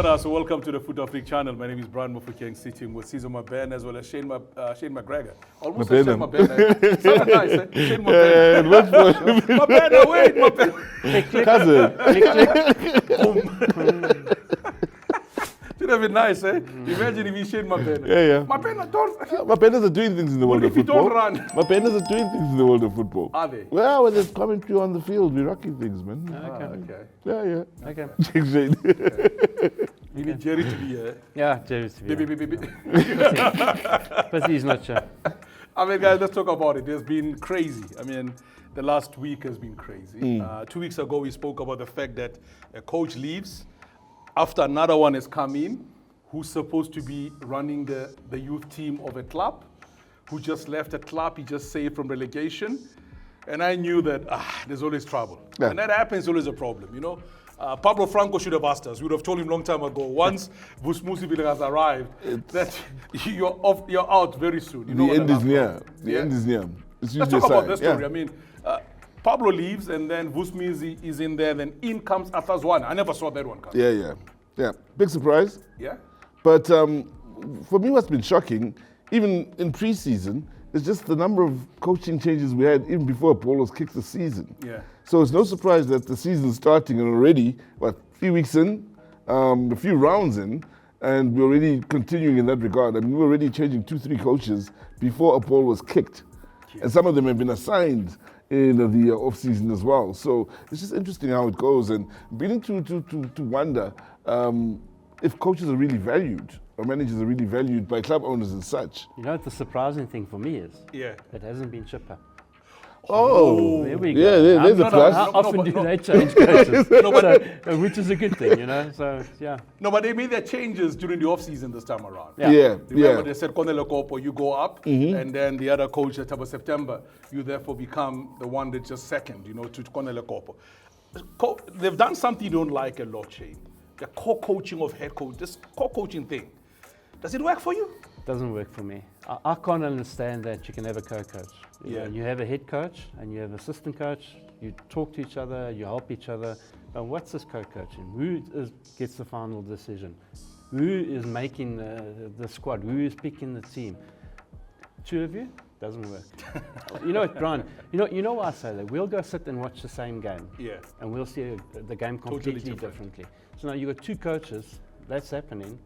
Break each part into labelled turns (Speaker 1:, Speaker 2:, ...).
Speaker 1: Tara, so welcome to the Fut-Afrique channel. My name is Brian Mofokeng, sitting with Sizwe Mabena as well as Shane McGregor. Almost said Shane Mabena. Sounded nice, eh? Shane Mabena. Mabena, wait, Mabena.
Speaker 2: Cousin.
Speaker 1: Should have been nice, eh? Imagine if he Shane Mabena.
Speaker 2: Yeah.
Speaker 1: Mabena, don't.
Speaker 2: Mabenas are doing things in the world of football.
Speaker 1: What if you don't run?
Speaker 2: Mabenas are doing things in the world of football.
Speaker 1: Are they?
Speaker 2: Well, when there's commentary on the field, we're rocking things, man.
Speaker 1: Okay.
Speaker 2: Yeah.
Speaker 3: Okay.
Speaker 2: Shane.
Speaker 1: You need Jerry to be here.
Speaker 3: Yeah, Jerry's to be.
Speaker 1: Baby.
Speaker 3: But he's not sure.
Speaker 1: I mean, guys, let's talk about it. It's been crazy. I mean, the last week has been crazy. 2 weeks ago, we spoke about the fact that a coach leaves after another one has come in, who's supposed to be running the youth team of a club, who just left a club, he just saved from relegation. And I knew that there's always trouble.
Speaker 2: Yeah.
Speaker 1: And that happens, always a problem, you know. Pablo Franco should have asked us. We would have told him a long time ago, once Vusmusi has arrived, that you're out very soon. You know
Speaker 2: The end is near. The end is near. It's
Speaker 1: Let's
Speaker 2: usually
Speaker 1: talk
Speaker 2: a
Speaker 1: about
Speaker 2: sign.
Speaker 1: the story. I mean, Pablo leaves, and then Vusmusi is in there, then in comes Athazwana. I never saw that one come.
Speaker 2: Yeah. Big surprise.
Speaker 1: Yeah?
Speaker 2: But for me, what's been shocking, even in pre-season, is just the number of coaching changes we had even before Apollo's kicked the season.
Speaker 1: Yeah.
Speaker 2: So it's no surprise that the season's starting and already, 3 weeks in, a few rounds in, and we're already continuing in that regard. I mean, we're already changing 2-3 coaches before Apollo was kicked. Yeah. And some of them have been assigned in the off-season as well. So it's just interesting how it goes, and beginning to wonder if coaches are really valued, or managers are really valued by club owners and such.
Speaker 3: You know what the surprising thing for me is?
Speaker 1: Yeah.
Speaker 3: It hasn't been Chipper.
Speaker 2: Oh,
Speaker 3: there we go.
Speaker 2: Yeah, there's a plus.
Speaker 3: How often do they change coaches? Which is a good thing, you know? So, yeah.
Speaker 1: No, but they made their changes during the off-season this time around.
Speaker 2: Yeah.
Speaker 1: Remember they said, Konele Kopo, you go up, and then the other coach at September, you therefore become the one that's just second, you know, to Konele Kopo. They've done something you don't like a lot, Shane. The co-coaching of head coach, this co-coaching thing. Does it work for you?
Speaker 3: Doesn't work for me. I can't understand that you can have a co-coach. You have a head coach and you have an assistant coach. You talk to each other, you help each other. But what's this co-coaching? Who gets the final decision? Who is making the squad? Who is picking the team? Two of you? Doesn't work. You know what, Brian? You know why I say that? We'll go sit and watch the same game.
Speaker 1: Yeah.
Speaker 3: And we'll see the game completely
Speaker 1: Totally
Speaker 3: differently. So now you've got two coaches. That's happening.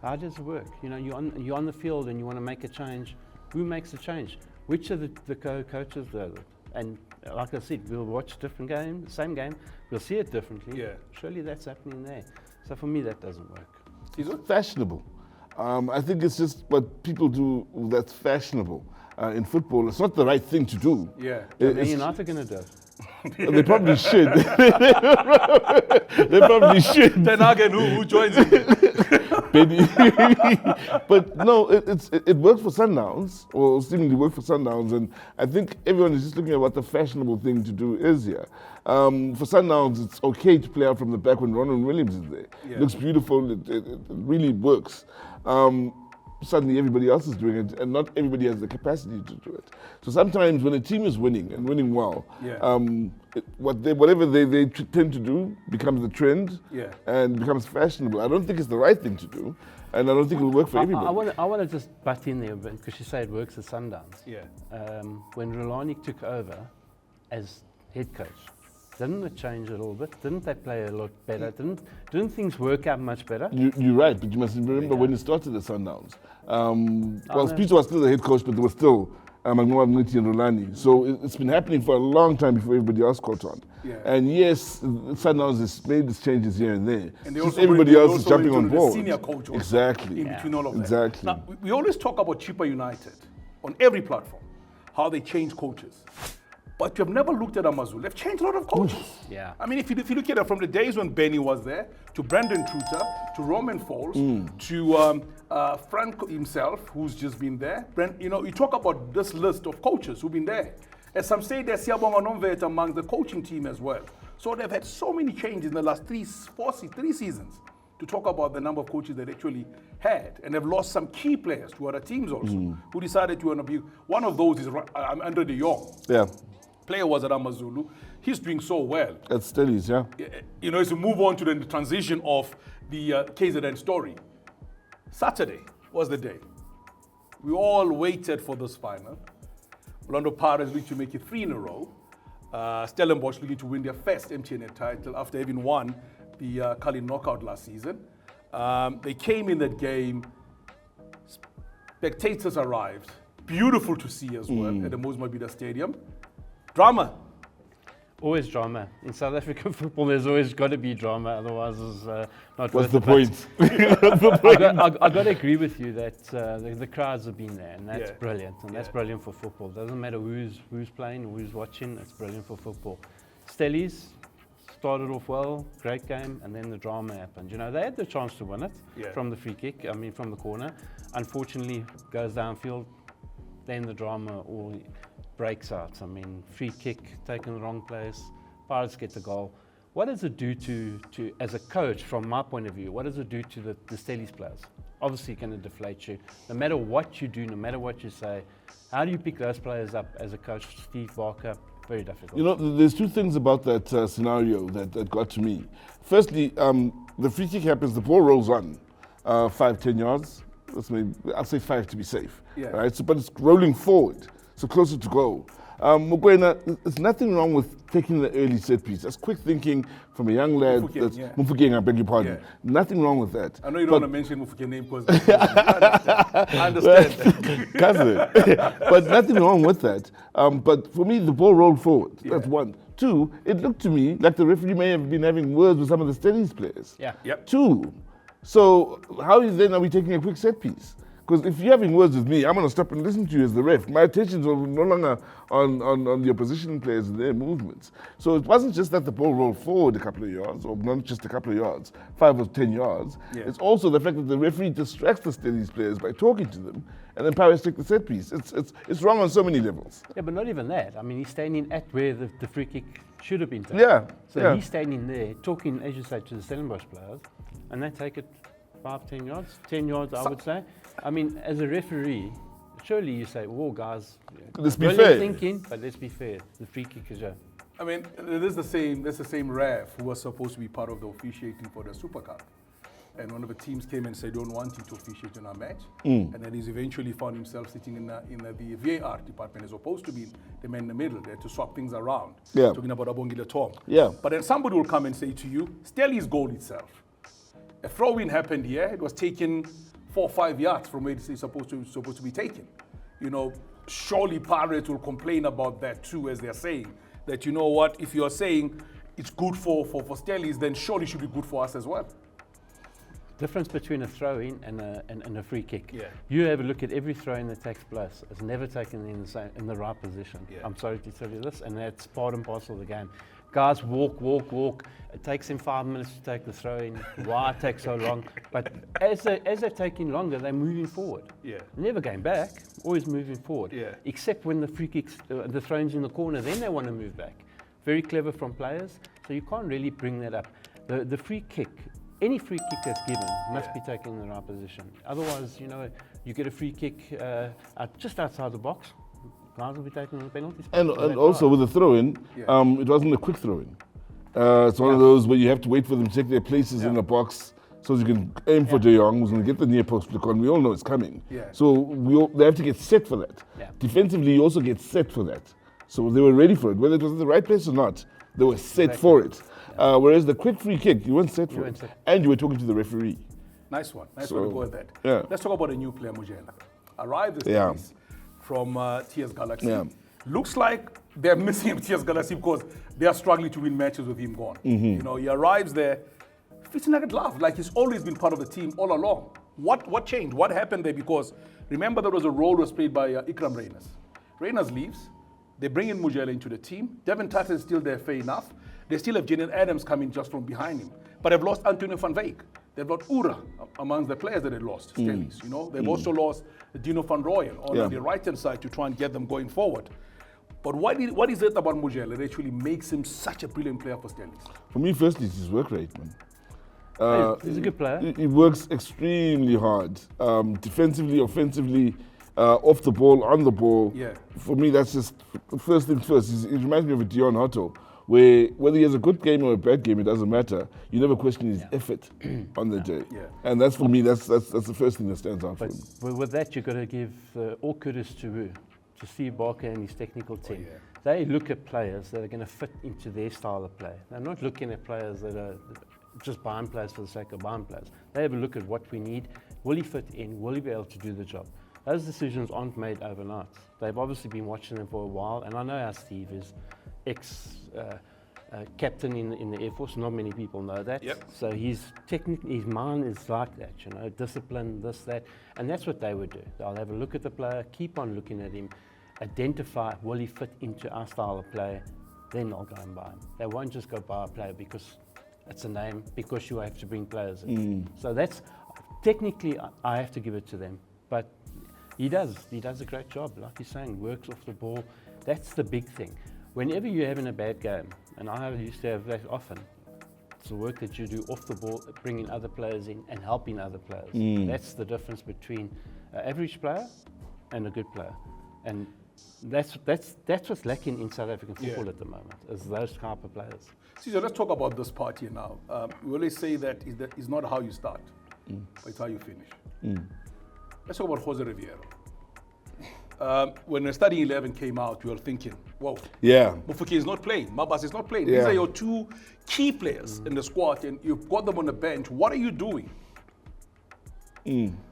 Speaker 3: How does it work? You know, you're on the field and you want to make a change. Who makes the change? Which are the co-coaches though? And like I said, we'll watch different game, same game. We'll see it differently.
Speaker 1: Yeah.
Speaker 3: Surely that's happening there. So for me, that doesn't work.
Speaker 2: Is it fashionable? I think it's just what people do that's fashionable in football. It's not the right thing to do.
Speaker 1: Yeah.
Speaker 3: Man United going to do it.
Speaker 2: They probably should. They probably should.
Speaker 1: Then again, who joins it?
Speaker 2: But no, it worked for Sundowns, or seemingly worked for Sundowns, and I think everyone is just looking at what the fashionable thing to do is here. For Sundowns, it's okay to play out from the back when Ronald Williams is there.
Speaker 1: Yeah.
Speaker 2: It looks beautiful, it really works. Suddenly everybody else is doing it, and not everybody has the capacity to do it. So sometimes when a team is winning, and winning well, whatever they tend to do becomes the trend, and becomes fashionable. I don't think it's the right thing to do, and I don't think it will work for everybody.
Speaker 3: I want to just butt in there, because you say it works at Sundowns.
Speaker 1: Yeah.
Speaker 2: Mm-hmm.
Speaker 3: When Rolani took over as head coach, didn't it change a little bit? Didn't they play a lot better? Didn't things work out much better?
Speaker 2: You're right, but you must remember when it started at Sundowns. Peter was still the head coach, but there was still Magnoa Mniti and Rolani. So it's been happening for a long time before everybody else caught on.
Speaker 1: Yeah.
Speaker 2: And yes, Sundowns has made these changes here and there.
Speaker 1: And
Speaker 2: everybody else is jumping on board.
Speaker 1: The senior coach also
Speaker 2: exactly.
Speaker 1: in between all of that.
Speaker 2: Exactly.
Speaker 1: Now, we always talk about Chipper United on every platform, how they change coaches. But you have never looked at Amazulu. They've changed a lot of coaches.
Speaker 3: Yeah.
Speaker 1: I mean, if you look at it from the days when Benny was there, to Brandon Truter, to Roman Falls, to Frank himself, who's just been there. You talk about this list of coaches who've been there. As some say, there's Siabonga Nomvet among the coaching team as well. So they've had so many changes in the last three seasons to talk about the number of coaches they actually had. And they've lost some key players to other teams also, who decided to want to be. One of those is Andre de Jong.
Speaker 2: Yeah.
Speaker 1: player was at Amazulu. He's doing so well.
Speaker 2: At Stellies, yeah.
Speaker 1: You know, as we move on to the transition of the KZN story. Saturday was the day. We all waited for this final. Orlando Pirates looking to make it 3 in a row. Stellenbosch looking to win their first MTN title after having won the Kali knockout last season. They came in that game. Spectators arrived. Beautiful to see as well at the Moses Mabhida Stadium. Drama.
Speaker 3: Always drama. In South African football, there's always got to be drama, otherwise it's not
Speaker 2: What's
Speaker 3: worth
Speaker 2: the
Speaker 3: it.
Speaker 2: point?
Speaker 3: I got to agree with you that the crowds have been there, and that's brilliant, and that's brilliant for football. Doesn't matter who's playing, who's watching, it's brilliant for football. Stellies started off well, great game, and then the drama happened. You know, they had the chance to win it from the free kick, from the corner. Unfortunately, goes downfield, then the drama all breaks out. I mean, free kick, taken the wrong place, Pirates get the goal. What does it do to as a coach, from my point of view, what does it do to the Stellies players? Obviously, going to deflate you. No matter what you do, no matter what you say, how do you pick those players up as a coach? Steve Barker, very difficult.
Speaker 2: You know, there's two things about that scenario that got to me. Firstly, the free kick happens, the ball rolls on 5-10 yards. I'll say 5 to be safe. Right? So, but it's rolling forward, so closer to goal. Mokoena, there's nothing wrong with taking the early set piece. That's quick thinking from a young lad. Mufukeng, I beg your pardon. Nothing wrong with that.
Speaker 1: I know you don't want to mention Mufukeng's name because I understand.
Speaker 2: Cousin. But nothing wrong with that. But for me, the ball rolled forward. That's one. Two, it looked to me like the referee may have been having words with some of the Stellies players. Two, so how then are we taking a quick set piece? Because if you're having words with me, I'm going to stop and listen to you as the ref. My attention's no longer on the opposition players and their movements. So it wasn't just that the ball rolled forward a couple of yards, or not just a couple of yards, 5 or 10 yards. It's also the fact that the referee distracts the Stellies players by talking to them, and then Pirates take the set piece. It's wrong on so many levels.
Speaker 3: Yeah, but not even that. I mean, he's standing at where the free kick should have been taken. So he's standing there, talking, as you say, to the Stellenbosch players, and they take it 5-10 yards, 10 yards, I would say. I mean, as a referee, surely you say, "Whoa, guys,
Speaker 2: let's be fair."
Speaker 3: Thinking, but let's be fair. The free kick is a.
Speaker 1: I mean, that's the same ref who was supposed to be part of the officiating for the Super Cup, and one of the teams came and said, "Don't want him to officiate in our match," and then he's eventually found himself sitting in the VAR department as opposed to be the man in the middle there to swap things around. Talking about Abongile Tom.
Speaker 2: But
Speaker 1: then somebody will come and say to you, Stellies' goal itself. A throw-in happened here. It was taken 4 or 5 yards from where it's supposed to be taken. You know, surely Pirates will complain about that too, as they're saying that, you know what, if you're saying it's good for Stellies, then surely it should be good for us as well.
Speaker 3: Difference between a throw-in and a free kick. You have a look at every throw-in that takes place. It's never taken in the right position. I'm sorry to tell you this, and that's part and parcel of the game. Guys walk. It takes them 5 minutes to take the throw in. Why it takes so long? But as they're taking longer, they're moving forward. Never going back, always moving forward. Except when the free kicks, the throw-ins in the corner, then they want to move back. Very clever from players, so you can't really bring that up. The free kick, any free kick that's given must be taken in the right position. Otherwise, you know, you get a free kick just outside the box. Guys will be taking the penalty spot.
Speaker 2: And also with the throw-in, it wasn't a quick throw-in. It's one of those where you have to wait for them to take their places in the box so you can aim for De Jong, who's going to get the near post flick on. We all know it's coming. So they have to get set for that. Defensively, you also get set for that. So they were ready for it. Whether it was in the right place or not, they were set for it. Whereas the quick free kick, you weren't set for it. And you were talking to the referee.
Speaker 1: Nice one. Nice one to go with that. Let's talk about a new player, Mujela. Arrived this from TS Galaxy. Looks like they're missing him, TS Galaxy, because they are struggling to win matches with him gone. You know, he arrives there, fits like a glove, like he's always been part of the team all along. What changed? What happened there? Because remember there was a role was played by Ikram Reyners. Reyners leaves, they bring in Mujela into the team. Devin Tata is still there, fair enough. They still have Jalen Adams coming just from behind him. But they've lost Antonio van Wyk. They've got Ura amongst the players that they lost, Stellies. You know, they've also lost Dino van Rooyen on the right-hand side to try and get them going forward. But what is it about Mujela that actually makes him such a brilliant player for Stellies?
Speaker 2: For me, firstly, it's his work rate, man.
Speaker 3: He's a good player.
Speaker 2: He works extremely hard. Defensively, offensively, off the ball, on the ball.
Speaker 1: Yeah.
Speaker 2: For me, that's just first thing first. It reminds me of a Dion Hotto, where whether he has a good game or a bad game, it doesn't matter. You never question his effort on the day.
Speaker 1: Yeah.
Speaker 2: And that's, for me, that's the first thing that stands out for him.
Speaker 3: But with that, you've got to give all kudos to Steve Barker and his technical team.
Speaker 1: yeah.
Speaker 3: They look at players that are going to fit into their style of play. They're not looking at players that are just buying players for the sake of buying players. They have a look at what we need. Will he fit in? Will he be able to do the job? Those decisions aren't made overnight. They've obviously been watching them for a while, and I know how Steve is captain in the Air Force. Not many people know that.
Speaker 1: Yep.
Speaker 3: So his mind is like that, you know, discipline, this, that, and that's what they would do. They'll have a look at the player, keep on looking at him, identify, will he fit into our style of play, then they'll go and buy him. They won't just go buy a player because it's a name, because you have to bring players in. So that's, technically, I have to give it to them. But he does a great job, like you're saying, works off the ball. That's the big thing. Whenever you're having a bad game, and I used to have that often, it's the work that you do off the ball, bringing other players in and helping other players. That's the difference between an average player and a good player. And that's what's lacking in South African football at the moment, is those type of players.
Speaker 1: Sizwe, let's talk about this part here now. We always say that it's not how you start, but it's how you finish. Let's talk about Jose Riviero. When the starting 11 came out, we were thinking, whoa,
Speaker 2: Yeah.
Speaker 1: Mufokeng is not playing, Mabas is not playing.
Speaker 2: Yeah.
Speaker 1: These are your two key players in the squad, and you've got them on the bench. What are you doing?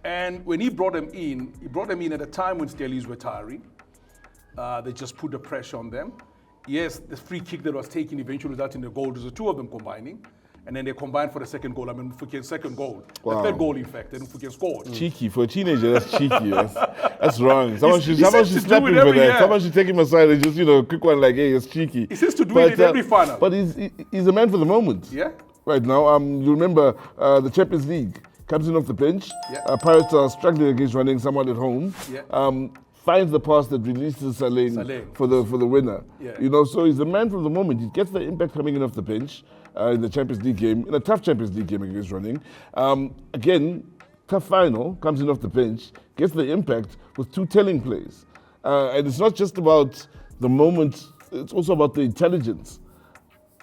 Speaker 1: And when he brought them in at a time when Stellies were tiring. They just put the pressure on them. Yes, the free kick that was taken eventually resulted in the goal. There's the two of them combining. And then they combined for the second goal. I mean, Mufokeng's second goal.
Speaker 2: Wow.
Speaker 1: The third goal, in fact, and Mufokeng scored.
Speaker 2: Cheeky. For a teenager, that's cheeky. That's wrong. Someone should
Speaker 1: he
Speaker 2: slap
Speaker 1: seems to
Speaker 2: him
Speaker 1: do
Speaker 2: for
Speaker 1: it
Speaker 2: that.
Speaker 1: every year.
Speaker 2: Someone should take him aside and just, quick one like, hey, it's cheeky.
Speaker 1: He seems to do it in every final.
Speaker 2: But he's a man for the moment.
Speaker 1: Yeah?
Speaker 2: Right now, you remember the Champions League. Comes in off the bench.
Speaker 1: Yeah.
Speaker 2: Pirates are struggling against running someone at home.
Speaker 1: Yeah.
Speaker 2: Finds the pass that releases Saleng for the winner.
Speaker 1: Yeah.
Speaker 2: So he's the man from the moment. He gets the impact coming in off the bench in the Champions League game, in a tough Champions League game against running. Again, tough final, comes in off the bench, gets the impact with two telling plays. And it's not just about the moment, it's also about the intelligence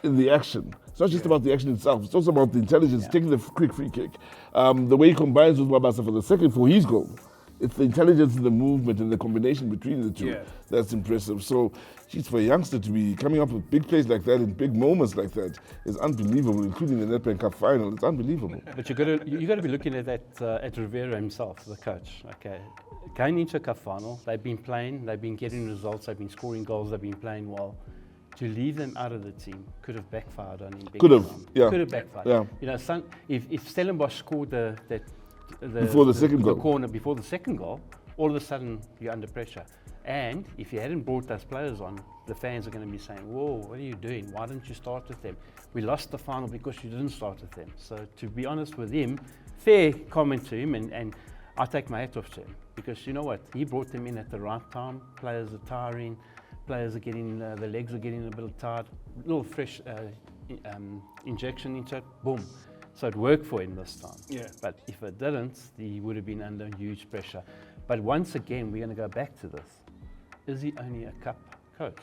Speaker 2: in the action. It's not just about the action itself, it's also about the intelligence, taking the quick free kick. The way he combines with Mabasa for his goal. It's the intelligence and the movement and the combination between the two that's impressive. So, for a youngster to be coming up with big plays like that and big moments like that is unbelievable, including the Nedbank Cup final. It's unbelievable.
Speaker 3: But you got to be looking at that at Rivera himself, the coach. Okay, going into a cup final, they've been playing, they've been getting results, they've been scoring goals, they've been playing well. To leave them out of the team could have backfired on him.
Speaker 2: Could have, yeah.
Speaker 3: Could have backfired.
Speaker 2: Yeah.
Speaker 3: If Stellenbosch scored
Speaker 2: before the second goal.
Speaker 3: Corner before the second goal, all of a sudden you're under pressure. And if you hadn't brought those players on, the fans are going to be saying, whoa, what are you doing? Why didn't you start with them? We lost the final because you didn't start with them. So to be honest with him, fair comment to him, and I take my hat off to him. Because you know what? He brought them in at the right time. Players are tiring. Players are getting, the legs are getting a bit tired. A little fresh injection into it, boom. So it worked for him this time.
Speaker 1: Yeah.
Speaker 3: But if it didn't, he would have been under huge pressure. But once again, we're going to go back to this. Is he only a cup coach?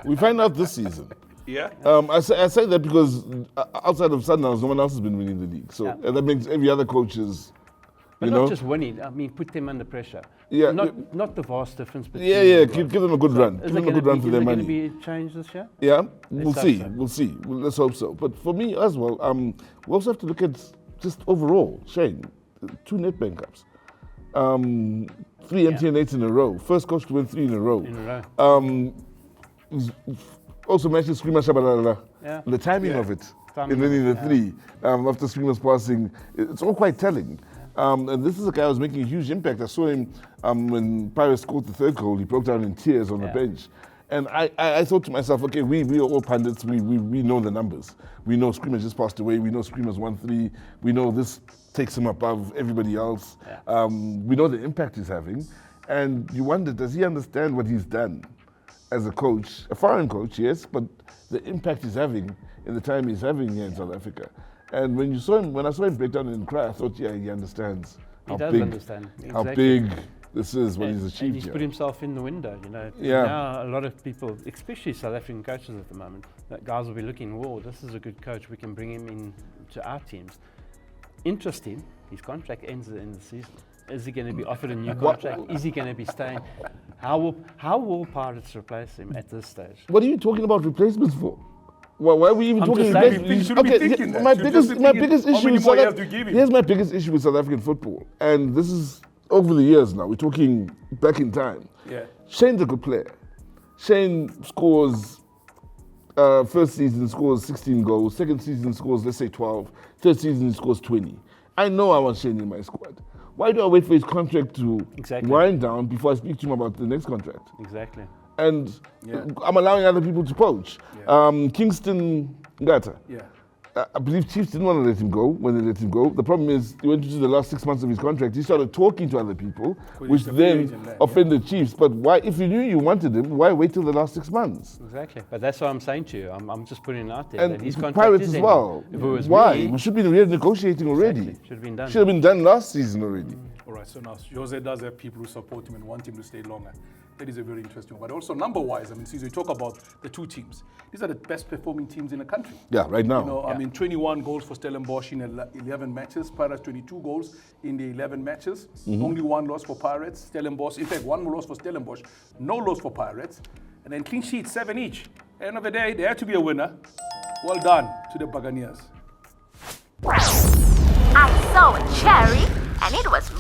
Speaker 2: We find out this season.
Speaker 1: Yeah.
Speaker 2: I say that because outside of Sundowns, no one else has been winning the league. So and that makes every other coach is,
Speaker 3: But not just winning, I mean, put them under pressure.
Speaker 2: Yeah.
Speaker 3: Not the vast difference between
Speaker 2: give them a good run. Give them a good run for their money.
Speaker 3: Is there going to be a change this year?
Speaker 2: Yeah, we'll
Speaker 3: Let's
Speaker 2: see.
Speaker 3: hope so.
Speaker 2: We'll see. Let's hope so. But for me as well, we also have to look at just overall, Shane, 2 Nedbank Cups, 3 MTN8s in a row. First coach to win 3 in a row. Also mentioned Screamer Shabalala.
Speaker 3: Yeah.
Speaker 2: The timing of it.
Speaker 3: Timing
Speaker 2: In winning the
Speaker 3: of it,
Speaker 2: 3 after Screamer's passing, it's all quite telling. And this is a guy who's making a huge impact. I saw him when Pirates scored the 3rd goal. He broke down in tears on the bench. And I thought to myself, okay, we are all pundits. We know the numbers. We know Screamer just passed away. We know Screamer's won 3. We know this takes him above everybody else.
Speaker 3: Yeah.
Speaker 2: We know the impact he's having. And you wonder, does he understand what he's done as a coach? A foreign coach, yes, but the impact he's having in the time he's having here in South Africa. And when I saw him break down and cry, I thought, yeah, he understands
Speaker 3: He does understand.
Speaker 2: how
Speaker 3: Exactly.
Speaker 2: big this is what he's
Speaker 3: And
Speaker 2: achieved
Speaker 3: he's
Speaker 2: here.
Speaker 3: put himself in the window, you know.
Speaker 2: Yeah.
Speaker 3: Now a lot of people, especially South African coaches at the moment, that guys will be looking, whoa, this is a good coach, we can bring him in to our teams. Interesting, his contract ends at the end of the season. Is he going to be offered a new contract? Is he going to be staying? How will Pirates replace him at this stage?
Speaker 2: What are you talking about replacements for? Why are we even
Speaker 3: I'm
Speaker 2: talking
Speaker 3: just saying,
Speaker 2: replacements?
Speaker 1: you shouldn't be thinking that.
Speaker 2: My
Speaker 1: You
Speaker 2: biggest,
Speaker 1: should
Speaker 2: my
Speaker 1: be thinking,
Speaker 2: biggest
Speaker 1: how
Speaker 2: issue
Speaker 1: many
Speaker 2: with
Speaker 1: more
Speaker 2: South
Speaker 1: you have to give him?
Speaker 2: Here's my biggest issue with South African football, and this is over the years now. We're talking back in time.
Speaker 1: Yeah.
Speaker 2: Shane's a good player. Shane scores, first season scores 16 goals, second season scores, let's say 12, third season he scores 20. I know I want Shane in my squad. Why do I wait for his contract to
Speaker 3: Exactly.
Speaker 2: wind down before I speak to him about the next contract?
Speaker 3: Exactly.
Speaker 2: And
Speaker 1: Yeah.
Speaker 2: I'm allowing other people to poach.
Speaker 1: Yeah.
Speaker 2: Kingston Ngata.
Speaker 1: Yeah.
Speaker 2: I believe Chiefs didn't want to let him go when they let him go. The problem is he went into the last 6 months of his contract. He started talking to other people, which
Speaker 1: he's a free
Speaker 2: then
Speaker 1: agent, yeah.
Speaker 2: offended Chiefs. But why, if you knew you wanted him, why wait till the last 6 months?
Speaker 3: Exactly. But that's what I'm saying to you. I'm just putting it out there.
Speaker 2: And
Speaker 3: that his contract
Speaker 2: Pirates
Speaker 3: is
Speaker 2: as
Speaker 3: ending.
Speaker 2: well.
Speaker 3: If it was
Speaker 2: Why?
Speaker 3: me,
Speaker 2: We should be renegotiating already.
Speaker 3: exactly, should have been done.
Speaker 2: Should have been done last season already.
Speaker 1: All right, so now Jose does have people who support him and want him to stay longer. That is a very interesting one. But also number-wise, I mean, since we talk about the two teams, these are the best performing teams in the country.
Speaker 2: Yeah, right now.
Speaker 1: You know, I mean, 21 goals for Stellenbosch in 11 matches. Pirates 22 goals in the 11 matches. Only one loss for Pirates. Stellenbosch, in fact, one loss for Stellenbosch. No loss for Pirates. And then clean sheets, 7 each. End of the day, there had to be a winner. Well done to the Buccaneers.
Speaker 4: I saw a cherry, and it was